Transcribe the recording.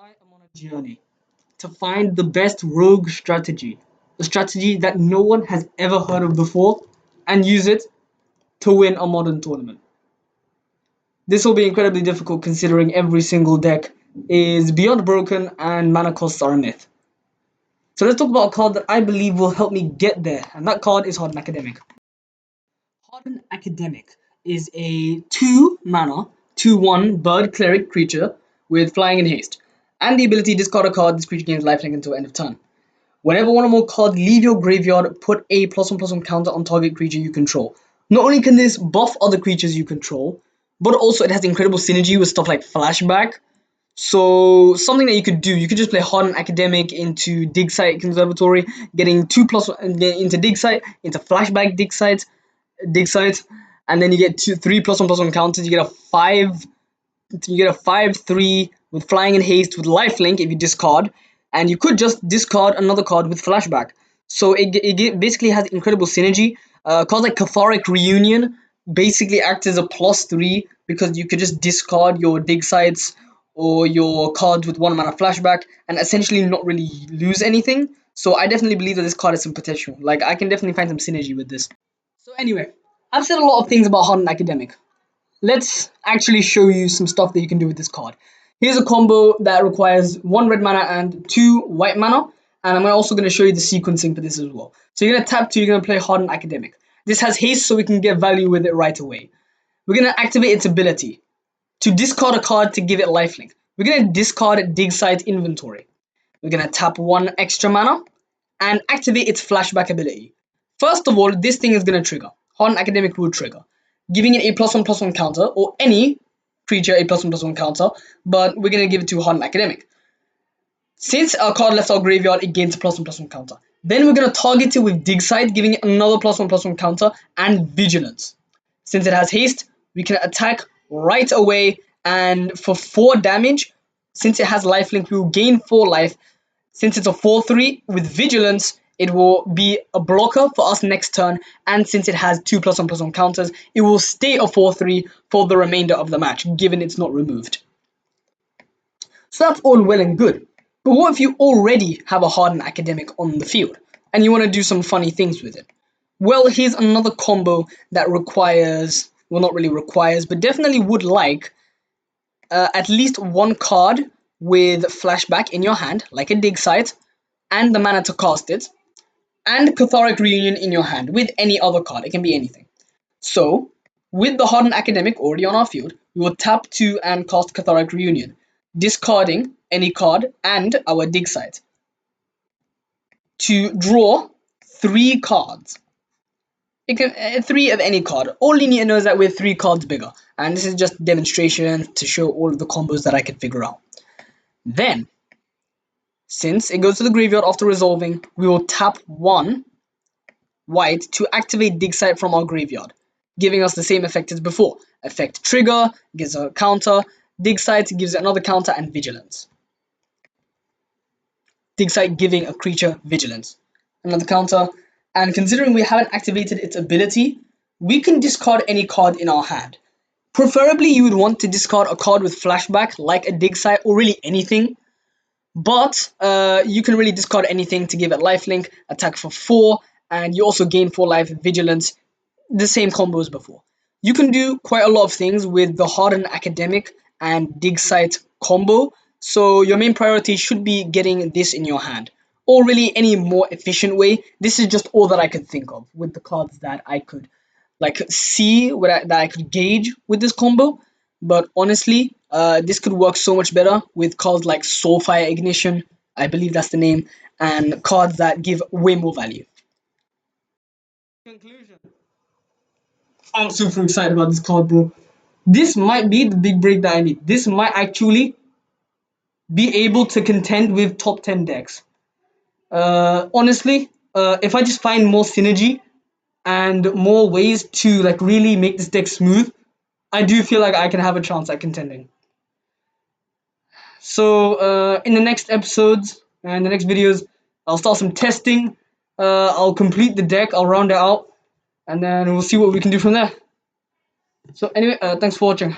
I am on a journey to find the best rogue strategy, a strategy that no one has ever heard of before, and use it to win a modern tournament. This will be incredibly difficult considering every single deck is beyond broken and mana costs are a myth. So let's talk about a card that I believe will help me get there, and that card is Hardened Academic. Hardened Academic is a 2 mana, 2/1 bird cleric creature with flying and haste, and the ability to discard a card. This creature gains lifelink until end of turn. Whenever one or more cards leave your graveyard, put a +1/+1 counter on target creature you control. Not only can this buff other creatures you control, but also it has incredible synergy with stuff like Flashback. So something that you could do, you could just play Hardened Academic into Dig Site Conservatory, getting 2+ into Dig Site, into Flashback Dig Site, and then you get 3+1/+1 counters. You get a 5/3 with flying and haste with lifelink if you discard, and you could just discard another card with flashback. So it basically has incredible synergy. Cards like Catharic Reunion basically act as a +3 because you could just discard your dig sites or your cards with 1 mana flashback and essentially not really lose anything. So I definitely believe that this card has some potential. Like, I can definitely find some synergy with this. So anyway, I've said a lot of things about Hardened Academic. Let's actually show you some stuff that you can do with this card. Here's a combo that requires 1 red mana and 2 white mana, and I'm also going to show you the sequencing for this as well. So you're going to tap 2, you're going to play Hardened Academic. This has haste, so we can get value with it right away. We're going to activate its ability to discard a card to give it lifelink. We're going to discard Dig Site Inventory. We're going to tap 1 extra mana and activate its flashback ability. First of all, this thing is going to trigger. Hardened Academic will trigger, giving it a +1/+1 counter, or any creature a +1/+1 counter, but we're going to give it to Hardened Academic. Since our card left our graveyard, it gains a +1/+1 counter. Then we're going to target it with Dig Site, giving it another +1/+1 counter and Vigilance. Since it has haste, we can attack right away, and for 4 damage, since it has lifelink, we will gain 4 life. Since it's a 4/3 with Vigilance, it will be a blocker for us next turn, and since it has 2 +1/+1 counters, it will stay a 4/3 for the remainder of the match, given it's not removed. So that's all well and good. But what if you already have a Hardened Academic on the field, and you want to do some funny things with it? Well, here's another combo that requires, well, not really requires, but definitely would like at least 1 card with flashback in your hand, like a Dig Site, and the mana to cast it, and Catharic Reunion in your hand with any other card. It can be anything. So, with the Hardened Academic already on our field, we will tap 2 and cast Catharic Reunion, discarding any card and our Dig Site to draw 3 cards. It can 3 of any card. All you need to know is that we're 3 cards bigger, and this is just demonstration to show all of the combos that I can figure out. Then, since it goes to the graveyard after resolving, we will tap 1 white to activate Dig Site from our graveyard, giving us the same effect as before. Effect trigger, gives a counter, Dig Site gives another counter, and Vigilance. Dig Site giving a creature Vigilance. Another counter, and considering we haven't activated its ability, we can discard any card in our hand. Preferably, you would want to discard a card with flashback, like a Dig Site, or really anything. But you can really discard anything to give it lifelink, attack for 4, and you also gain 4 life, Vigilance, the same combo as before. You can do quite a lot of things with the Hardened Academic and Dig Site combo, so your main priority should be getting this in your hand. Or really any more efficient way. This is just all that I could think of with the cards that I could see that I could gauge with this combo. But honestly, this could work so much better with cards like Soulfire Ignition, I believe that's the name, and cards that give way more value. Conclusion. I'm super excited about this card, bro. This might be the big break that I need. This might actually be able to contend with top 10 decks. Honestly, if I just find more synergy and more ways to really make this deck smooth, I do feel like I can have a chance at contending. So in the next episodes and the next videos, I'll start some testing. I'll complete the deck, I'll round it out, and then we'll see what we can do from there. So anyway, thanks for watching.